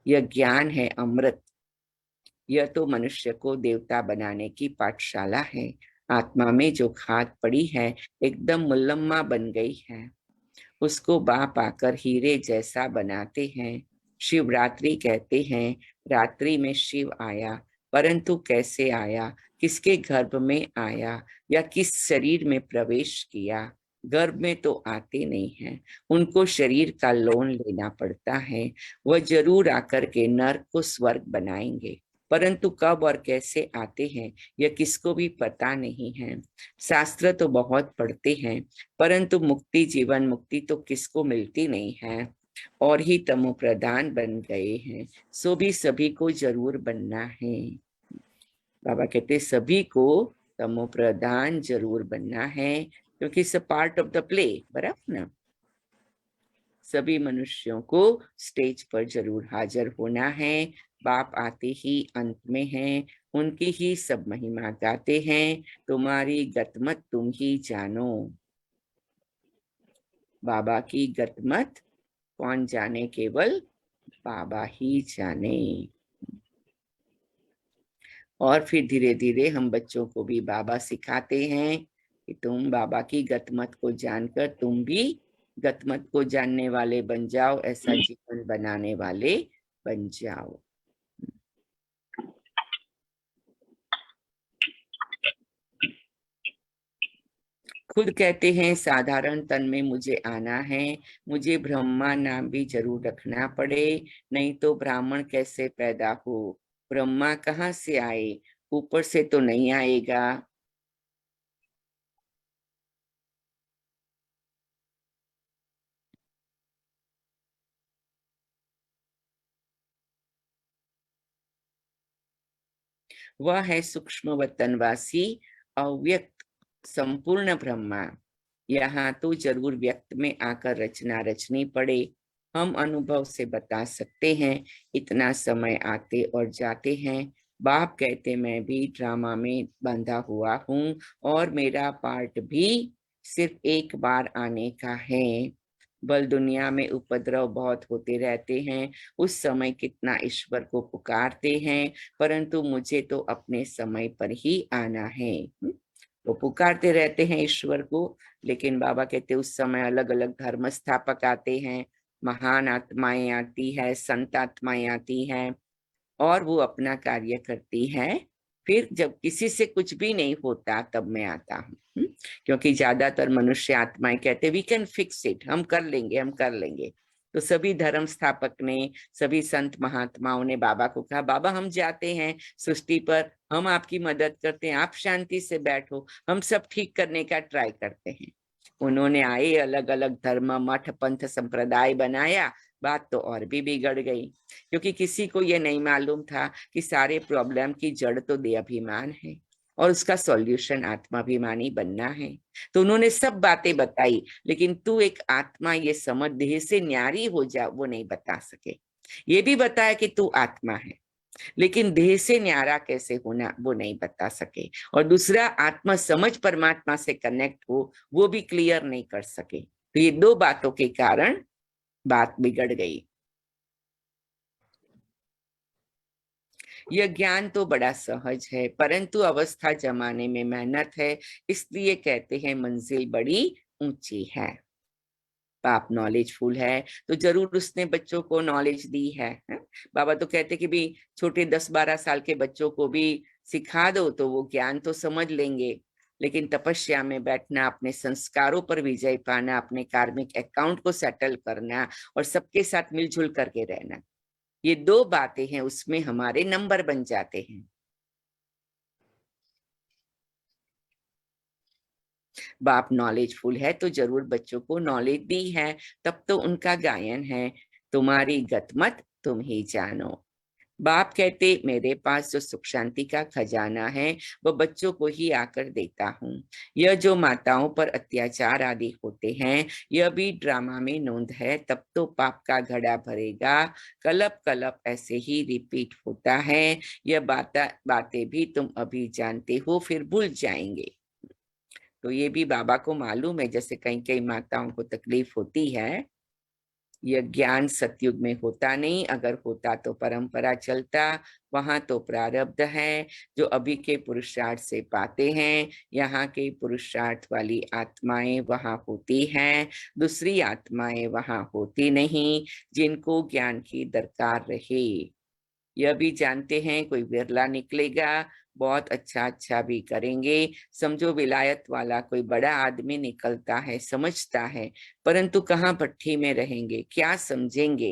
B: यह ज्ञान है अमृत। यह तो मनुष्य को देवता बनाने की पाठशाला है। आत्मा में जो खाद पड़ी है एकदम मुलम्मा बन गई है, उसको बाप आकर हीरे जैसा बनाते हैं। शिवरात्रि कहते हैं, रात्रि में शिव आया, परंतु कैसे आया, किसके गर्भ में आया या किस शरीर में प्रवेश किया। गर्भ में तो आते नहीं हैं, उनको शरीर का लोन लेना पड़ता है। वह जरूर आकर के नर्क को स्वर्ग बनाएंगे, परंतु कब और कैसे आते हैं यह किसको भी पता नहीं है। शास्त्र तो बहुत पढ़ते हैं, परंतु मुक्ति जीवन मुक्ति तो किसको मिलती नहीं है। और ही तमो प्रधान बन गए हैं, सो भी सभी को जरूर बनना है। बाबा कहते सभी को तमो प्रधान जरूर बनना है, क्योंकि it's a part of the play. बराबर ना। सभी मनुष्यों को स्टेज पर जरूर हाजिर होना है। बाप आते ही अंत में हैं, उनकी ही सब महिमा गाते हैं। तुम्हारी गतमत तुम ही जानो। बाबा की गतमत कौन जाने, केवल बाबा ही जाने। और फिर धीरे धीरे हम बच्चों को भी बाबा सिखाते हैं कि तुम बाबा की गतमत को जानकर तुम भी गतमत को जानने वाले बन जाओ, ऐसा जीवन बनाने वाले बन जाओ। खुद कहते हैं साधारण तन में मुझे आना है, मुझे ब्रह्मा नाम भी जरूर रखना पड़े, नहीं तो ब्राह्मण कैसे पैदा हो। ब्रह्मा कहाँ से आए, ऊपर से तो नहीं आएगा। वह है सूक्ष्म वतनवासी अव्यक्त संपूर्ण ब्रह्मा। यहाँ तो जरूर व्यक्त में आकर रचना रचनी पड़े। हम अनुभव से बता सकते हैं, इतना समय आते और जाते हैं। बाप कहते मैं भी ड्रामा में बंधा हुआ हूँ और मेरा पार्ट भी सिर्फ एक बार आने का है। बल दुनिया में उपद्रव बहुत होते रहते हैं, उस समय कितना ईश्वर को पुकारते हैं, परंतु मुझे तो अपने समय पर ही आना है। वो पुकारते रहते हैं ईश्वर को, लेकिन बाबा कहते उस समय अलग अलग धर्म स्थापक आते हैं, महान आत्माएं आती है, संत आत्माएं आती हैं और वो अपना कार्य करती है। फिर जब किसी से कुछ भी नहीं होता तब मैं आता हूँ। क्योंकि ज्यादातर मनुष्य आत्माएं कहते वी कैन फिक्स इट, हम कर लेंगे, हम कर लेंगे। तो सभी धर्म स्थापक ने, सभी संत महात्माओं ने बाबा को कहा, बाबा हम जाते हैं सृष्टि पर, हम आपकी मदद करते हैं, आप शांति से बैठो, हम सब ठीक करने का ट्राई करते हैं। उन्होंने आए, अलग अलग धर्म, मठ, पंथ, संप्रदाय बनाया, बात तो और भी बिगड़ गई। क्योंकि किसी को ये नहीं मालूम था कि सारे प्रॉब्लम की जड़ तो देह अभिमान है और उसका सॉल्यूशन आत्माभिमानी बनना है। तो उन्होंने सब बातें बताई, लेकिन तू एक आत्मा ये समझ, देह से न्यारी हो जा, वो नहीं बता सके। ये भी बताया कि तू आत्मा है, लेकिन देह से न्यारा कैसे होना वो नहीं बता सके। और दूसरा, आत्मा समझ परमात्मा से कनेक्ट हो, वो भी क्लियर नहीं कर सके। तो ये दो बातों के कारण बात बिगड़ गई। यह ज्ञान तो बड़ा सहज है, परंतु अवस्था जमाने में मेहनत है, इसलिए कहते हैं मंजिल बड़ी ऊंची है। बाप नॉलेजफुल है तो जरूर उसने बच्चों को नॉलेज दी है, है? बाबा तो कहते कि भी छोटे 10-12 साल के बच्चों को भी सिखा दो तो वो ज्ञान तो समझ लेंगे, लेकिन तपस्या में बैठना, अपने संस्कारों पर विजय पाना, अपने कार्मिक अकाउंट को सेटल करना और सबके साथ मिलजुल करके रहना, ये दो बातें हैं, उसमें हमारे नंबर बन जाते हैं। बाप नॉलेजफुल है तो जरूर बच्चों को नॉलेज दी है, तब तो उनका गायन है, तुम्हारी गतमत तुम ही जानो। बाप कहते मेरे पास जो सुख शांति का खजाना है वो बच्चों को ही आकर देता हूँ। यह जो माताओं पर अत्याचार आदि होते हैं, यह भी ड्रामा में नोंद है, तब तो पाप का घड़ा भरेगा, कलप कलप ऐसे ही रिपीट होता है। यह बातें भी तुम अभी जानते हो, फिर भूल जाएंगे। तो ये भी बाबा को मालूम है, जैसे कई कई माताओं को तकलीफ होती है। यह ज्ञान सतयुग में होता नहीं, अगर होता तो परंपरा चलता, वहां तो प्रारब्ध है जो अभी के पुरुषार्थ से पाते हैं। यहाँ के पुरुषार्थ वाली आत्माएं वहां होती हैं, दूसरी आत्माएं वहां होती नहीं, जिनको ज्ञान की दरकार रहे। यह भी जानते हैं कोई विरला निकलेगा, बहुत अच्छा अच्छा भी करेंगे। समझो विलायत वाला कोई बड़ा आदमी निकलता है, समझता है, परंतु कहाँ भट्ठी में रहेंगे, क्या समझेंगे,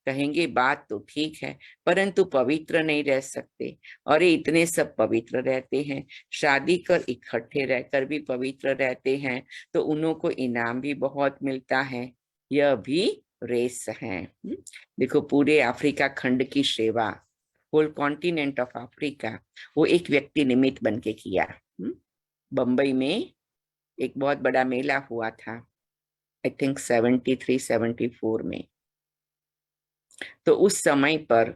B: कहेंगे बात तो ठीक है परंतु पवित्र नहीं रह सकते। और ये इतने सब पवित्र रहते हैं, शादी कर इकट्ठे रहकर भी पवित्र रहते हैं, तो उन्हों को इनाम भी बहुत मिलता है। यह भी रेस है। देखो पूरे अफ्रीका खंड की सेवा, होल कॉन्टिनेंट ऑफ अफ्रीका, वो एक व्यक्ति निमित्त बन के किया। बम्बई में एक बहुत बड़ा मेला हुआ था, आई थिंक 73-74 में। तो उस समय पर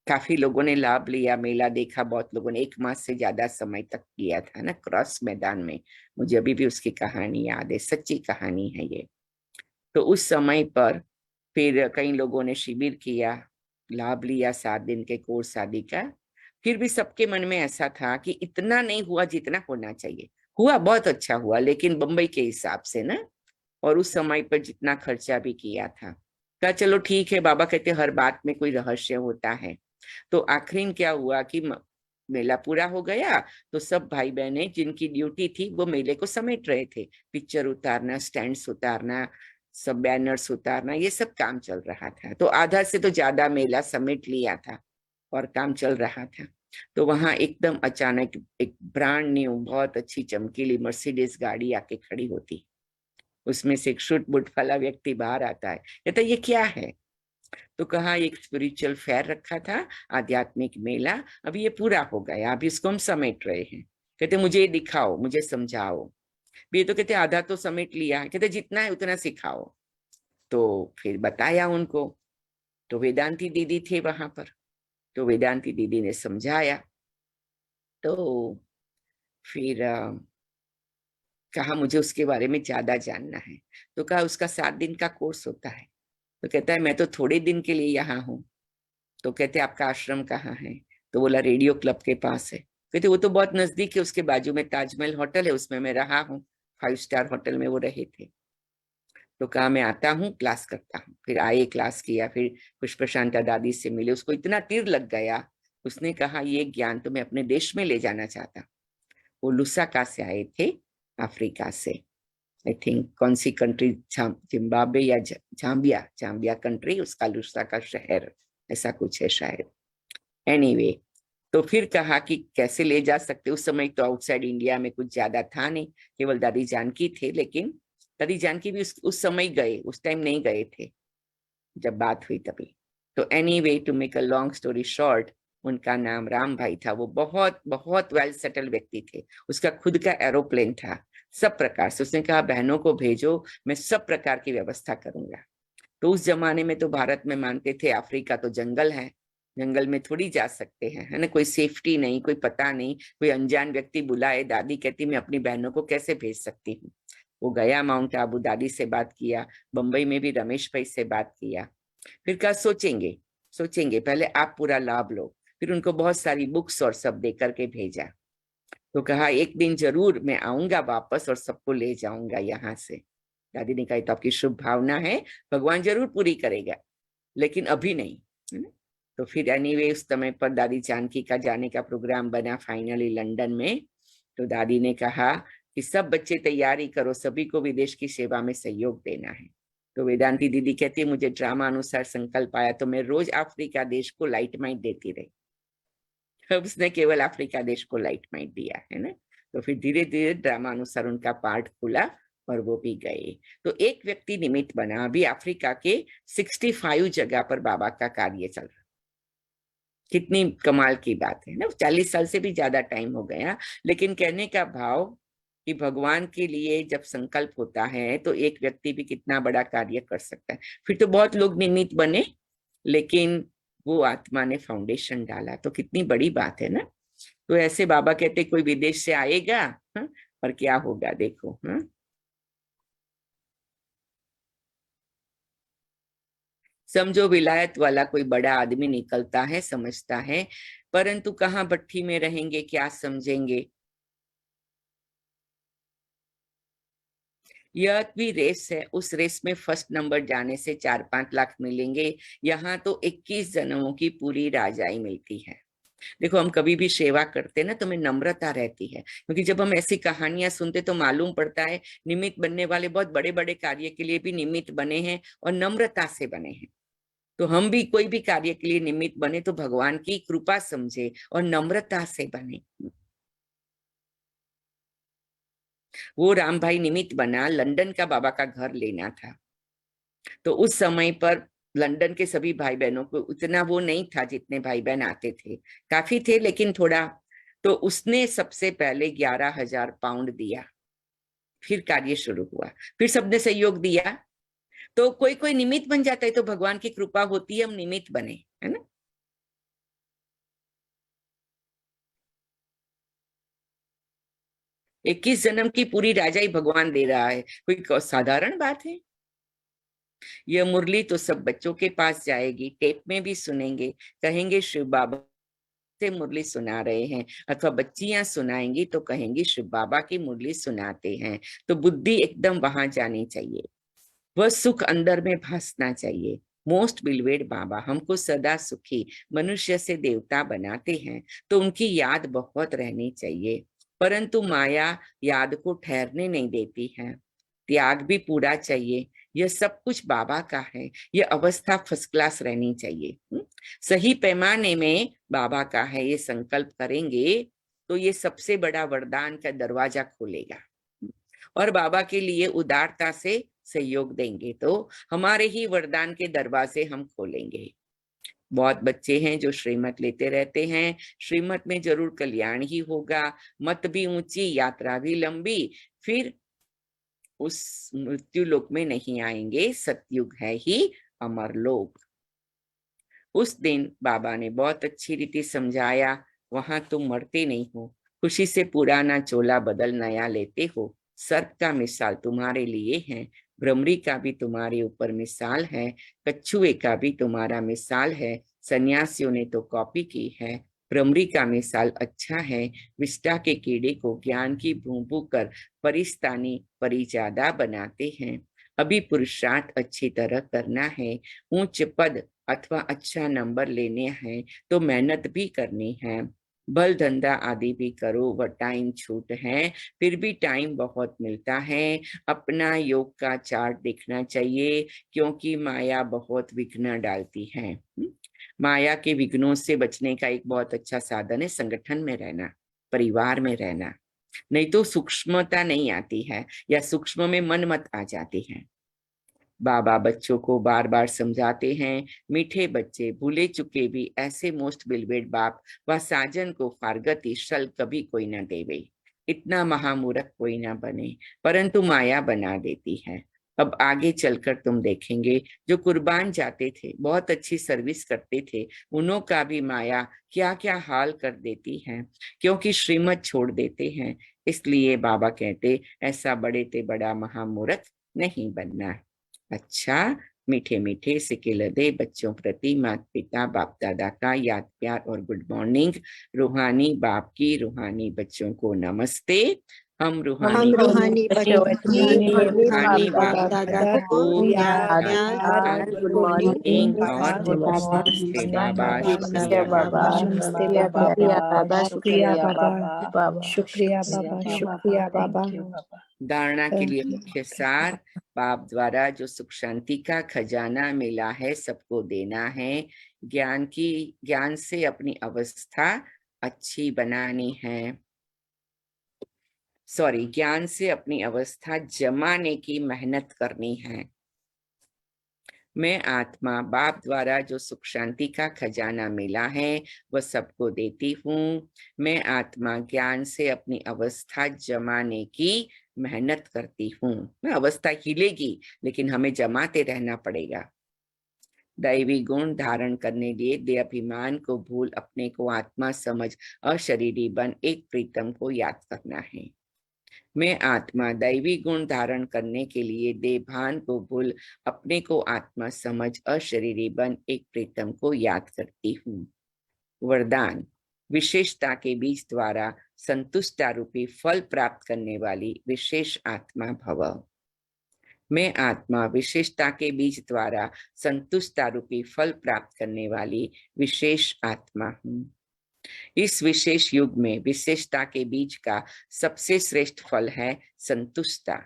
B: काफी लोगों ने लाभ लिया, मेला देखा, बहुत लोगों ने 1 मास से ज्यादा समय तक किया था ना क्रॉस मैदान में। मुझे अभी भी उसकी कहानी याद है, सच्ची कहानी है ये। तो उस समय पर फिर कई लोगों ने शिविर किया, लाभ लिया 7 दिन के कोर्स आदि का। फिर भी सबके मन में ऐसा था कि इतना नहीं हुआ जितना होना चाहिए। हुआ, बहुत अच्छा हुआ, लेकिन बम्बई के हिसाब से ना, और उस समय पर जितना खर्चा भी किया था। कहा चलो ठीक है, बाबा कहते हर बात में कोई रहस्य होता है। तो आखिर क्या हुआ कि मेला पूरा हो गया, तो सब भाई बहनें जिनकी ड्यूटी थी वो मेले को समेट रहे थे, पिक्चर उतारना, स्टैंड्स उतारना, सब बैनर्स उतारना, ये सब काम चल रहा था। तो आधा से तो ज्यादा मेला समेट लिया था और काम चल रहा था। तो वहां एकदम अचानक एक ब्रांड न्यू बहुत अच्छी चमकीली मर्सिडीज गाड़ी आके खड़ी होती, उसमें से एक शुट बुट वाला व्यक्ति बाहर आता है, कहता ये क्या है। तो कहा एक स्पिरिचुअल फेयर रखा था, आध्यात्मिक मेला, अभी ये पूरा हो गया, अभी इसको हम समेट रहे हैं। कहते मुझे ये दिखाओ, मुझे समझाओ। ये तो कहते आधा तो समेट लिया है, कहते जितना है उतना सिखाओ। तो फिर बताया उनको, तो वेदांती दीदी थे वहां पर, तो वेदांती दीदी ने समझाया। तो फिर कहा मुझे उसके बारे में ज्यादा जानना है। तो कहा उसका 7 दिन का कोर्स होता है। तो कहता है मैं तो थोड़े दिन के लिए यहाँ हूँ। तो कहते आपका आश्रम कहाँ है? तो बोला रेडियो क्लब के पास है। कहते वो तो बहुत नजदीक है, उसके बाजू में ताजमहल होटल है, उसमें मैं रहा हूँ, 5 स्टार होटल में वो रहे थे। तो कहा मैं आता हूँ, क्लास करता हूँ। फिर आए, क्लास किया, फिर पुष्प शांता दादी से मिले। उसको इतना तीर लग गया, उसने कहा ये ज्ञान तो मैं अपने देश में ले जाना चाहता। वो लुसाका से आए थे, अफ्रीका से। आई थिंक कौन सी कंट्री, जिम्बाब्वे या जाम्बिया, जाम्बिया कंट्री, उसका लुसाका शहर, ऐसा कुछ है शायद। एनीवे, तो फिर कहा कि कैसे ले जा सकते। उस समय तो आउटसाइड इंडिया में कुछ ज्यादा था नहीं, केवल दादी जानकी थे। लेकिन दादी जानकी भी उस समय गए, उस टाइम नहीं गए थे जब बात हुई तभी। तो anyway, to make a long story short, उनका नाम राम भाई था। वो बहुत बहुत वेल सेटल व्यक्ति थे। उसका खुद का एरोप्लेन था, सब प्रकार से। उसने कहा बहनों को भेजो, मैं सब प्रकार की व्यवस्था करूंगा। तो उस जमाने में तो भारत में मानते थे अफ्रीका तो जंगल है, जंगल में थोड़ी जा सकते हैं, है ना, कोई सेफ्टी नहीं, कोई पता नहीं, कोई अनजान व्यक्ति बुलाए। दादी कहती मैं अपनी बहनों को कैसे भेज सकती हूँ। वो गया माउंट आबू, दादी से बात किया, बंबई में भी रमेश भाई से बात किया। फिर कहा सोचेंगे, सोचेंगे, पहले आप पूरा लाभ लो। फिर उनको बहुत सारी बुक्स और सब दे करके भेजा। तो कहा एक दिन जरूर मैं आऊंगा वापस और सबको ले जाऊंगा यहाँ से। दादी ने कहा तो आपकी शुभ भावना है, भगवान जरूर पूरी करेगा, लेकिन अभी नहीं, है ना। तो फिर एनीवे उस समय पर दादी जानकी का जाने का प्रोग्राम बना फाइनली लंदन में। तो दादी ने कहा कि सब बच्चे तैयारी करो, सभी को विदेश की सेवा में सहयोग देना है। तो वेदांती दीदी कहती है मुझे ड्रामा अनुसार संकल्प आया तो मैं रोज अफ्रीका देश को लाइट माइट देती रही। अब उसने केवल अफ्रीका देश को लाइट माइट दिया, है ना। तो फिर धीरे धीरे ड्रामा अनुसार उनका पार्ट खुला और वो भी गए। तो एक व्यक्ति निमित्त बना। अभी अफ्रीका के 65 जगह पर बाबा का कार्य चल रहा। कितनी कमाल की बात है ना। 40 साल से भी ज्यादा टाइम हो गया, लेकिन कहने का भाव कि भगवान के लिए जब संकल्प होता है तो एक व्यक्ति भी कितना बड़ा कार्य कर सकता है। फिर तो बहुत लोग निमित्त बने, लेकिन वो आत्मा ने फाउंडेशन डाला, तो कितनी बड़ी बात है ना। तो ऐसे बाबा कहते कोई विदेश से आएगा, हा? और क्या होगा देखो। हा? समझो विलायत वाला कोई बड़ा आदमी निकलता है, समझता है, परंतु कहाँ भट्ठी में रहेंगे, क्या समझेंगे। यह भी रेस है, उस रेस में फर्स्ट नंबर जाने से 4-5 लाख मिलेंगे। यहाँ तो 21 जन्मों की पूरी राजाई मिलती है। देखो हम कभी भी सेवा करते ना तो हमें नम्रता रहती है, क्योंकि जब हम ऐसी कहानियां सुनते तो मालूम पड़ता है निमित्त बनने वाले बहुत बड़े बड़े कार्य के लिए भी निमित्त बने हैं और नम्रता से बने हैं। तो हम भी कोई भी कार्य के लिए निमित्त बने तो भगवान की कृपा समझे और नम्रता से बने। वो राम भाई निमित्त बना, लंदन का बाबा का घर लेना था। तो उस समय पर लंदन के सभी भाई बहनों को उतना वो नहीं था, जितने भाई बहन आते थे, काफी थे लेकिन थोड़ा। तो उसने सबसे पहले 11,000 पाउंड दिया, फिर कार्य शुरू हुआ, फिर सबने सहयोग दिया। तो कोई कोई निमित्त बन जाता है, तो भगवान की कृपा होती है हम निमित्त बने, है ना। 21 जन्म की पूरी राजाई भगवान दे रहा है, कोई साधारण बात है। यह मुरली तो सब बच्चों के पास जाएगी, टेप में भी सुनेंगे, कहेंगे शिव बाबा से मुरली सुना रहे हैं, अथवा बच्चियां सुनाएंगी तो कहेंगी शिव बाबा की मुरली सुनाते हैं। तो बुद्धि एकदम वहां जानी चाहिए, वह सुख अंदर में भासना चाहिए। मोस्ट बिलवेड बाबा हमको सदा सुखी मनुष्य से देवता बनाते हैं, तो उनकी याद बहुत रहनी चाहिए। परंतु माया याद को ठहरने नहीं देती है, त्याग भी पूरा चाहिए। यह सब कुछ बाबा का है, यह अवस्था फर्स्ट क्लास रहनी चाहिए। सही पैमाने में बाबा का है, ये संकल्प करेंगे तो ये सबसे बड़ा वरदान का दरवाजा खोलेगा। और बाबा के लिए उदारता से सहयोग देंगे तो हमारे ही वरदान के दरवाजे हम खोलेंगे। बहुत बच्चे हैं जो श्रीमत लेते रहते हैं, श्रीमत में जरूर कल्याण ही होगा, मत भी ऊंची, यात्रा भी लंबी, फिर उस मृत्यु लोक में नहीं आएंगे, सतयुग है ही अमर लोक। उस दिन बाबा ने बहुत अच्छी रीति समझाया, वहां तुम मरते नहीं हो, खुशी से पुराना चोला बदल नया लेते हो। सर्प का मिसाल तुम्हारे लिए है, भ्रमरी का भी तुम्हारे ऊपर मिसाल है, कछुए का भी तुम्हारा मिसाल है। सन्यासियों ने तो कॉपी की है। भ्रमरी का मिसाल अच्छा है, विष्टा के कीड़े को ज्ञान की भूंभू कर परिस्तानी परिजादा बनाते हैं। अभी पुरुषार्थ अच्छी तरह करना है, उच्च पद अथवा अच्छा नंबर लेने हैं तो मेहनत भी करनी है। बल धंधा आदि भी करो, वह टाइम छूट है, फिर भी टाइम बहुत मिलता है। अपना योग का चार्ट देखना चाहिए, क्योंकि माया बहुत विघ्न डालती है। माया के विघ्नों से बचने का एक बहुत अच्छा साधन है संगठन में रहना, परिवार में रहना। नहीं तो सूक्ष्मता नहीं आती है, या सूक्ष्म में मन मत आ जाती है। बाबा बच्चों को बार बार समझाते हैं, मीठे बच्चे भूले चुके भी ऐसे मोस्ट बिलवेड बाप व साजन को फारगती शल कभी कोई न देवे। इतना महामूर्ख कोई ना बने, परंतु माया बना देती है। अब आगे चलकर तुम देखेंगे, जो कुर्बान जाते थे, बहुत अच्छी सर्विस करते थे, उन्हों का भी माया क्या क्या हाल कर देती है, क्योंकि श्रीमत छोड़ देते हैं। इसलिए बाबा कहते, ऐसा बड़े ते बड़ा महामूर्ख नहीं बनना। अच्छा, मीठे मीठे सिकिलदे बच्चों प्रति माता पिता बाप दादा का याद प्यार और गुड मॉर्निंग। रूहानी बाप की रूहानी बच्चों को नमस्ते। हम रूहानी
C: हम रूहानी
D: बच्चों
C: बच्चों की
B: रूहानी
C: बाप
B: बाप
C: दादा
B: को
C: को याद प्यार
B: और
C: और
D: गुड
C: गुड
D: मॉर्निंग
C: मॉर्निंग
B: और
C: और
B: नमस्ते बाबा,
C: नमस्ते
B: शुक्रिया
C: बाबा,
B: बाबा।
C: नमस्ते
D: शुक्रिया
C: बाबा,
D: बाबा,
C: शुक्रिया बाबा,
D: बाबा।
C: शुक्रिया बाबा, शुक्रिया बाबा।
B: धारणा के लिए मुख्य सार, बाप द्वारा जो सुख शांति का खजाना मिला है सबको देना है। ज्ञान से अपनी अवस्था अच्छी बनानी है। ज्ञान से अपनी अवस्था जमाने की मेहनत करनी है। मैं आत्मा बाप द्वारा जो सुख शांति का खजाना मिला है वह सबको देती हूँ। मैं आत्मा ज्ञान से अपनी अवस्था जमाने की मेहनत करती हूँ। अवस्था हिलेगी, लेकिन हमें जमाते रहना पड़ेगा। दैवी गुण धारण करने लिए दे अभिमान को भूल अपने को आत्मा समझ अशरीरी बन एक प्रीतम को याद करना है। मैं आत्मा दैवी गुण धारण करने के लिए देभान को भूल अपने को आत्मा समझ अशरीरी बन एक प्रीतम को याद करती हूँ। वरदान, विशेषता के बीज द्वारा संतुष्टा रूपी फल प्राप्त करने वाली विशेष आत्मा भव। मैं आत्मा विशेषता के बीज द्वारा संतुष्टा रूपी फल प्राप्त करने वाली विशेष आत्मा हूँ। इस विशेष युग में विशेषता के बीज का सबसे श्रेष्ठ फल है संतुष्टता।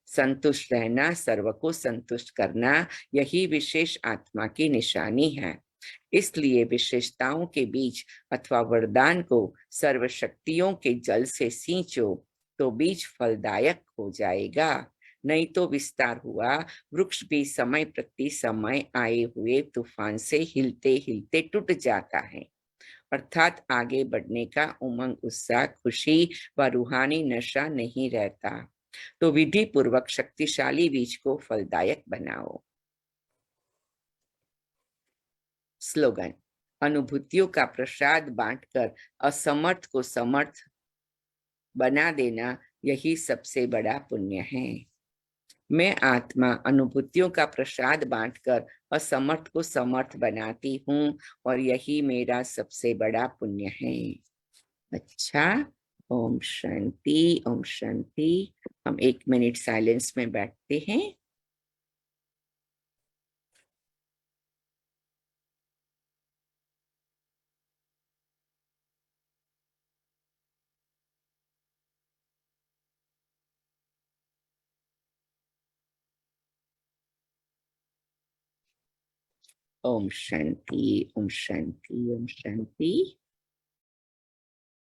B: संतुष्ट रहना, सर्व को संतुष्ट करना, यही विशेष आत्मा की निशानी है। इसलिए विशेषताओं के बीज अथवा वरदान को सर्वशक्तियों के जल से सींचो तो बीज फलदायक हो जाएगा। नहीं तो विस्तार हुआ वृक्ष भी समय प्रति समय आए हुए तूफान से हिलते हिलते टूट जाता है। अर्थात आगे बढ़ने का उमंग, उत्साह, खुशी व रूहानी नशा नहीं रहता। तो विधि पूर्वक शक्तिशाली बीज को फलदायक बनाओ। स्लोगन, अनुभूतियों का प्रसाद बांटकर असमर्थ को समर्थ बना देना, यही सबसे बड़ा पुण्य है। मैं आत्मा अनुभूतियों का प्रसाद बांटकर असमर्थ को समर्थ बनाती हूँ, और यही मेरा सबसे बड़ा पुण्य है। अच्छा, ओम शांति, ओम शांति। हम 1 मिनट साइलेंस में बैठते हैं। ओम शांति, ओम शांति, ओम शांति।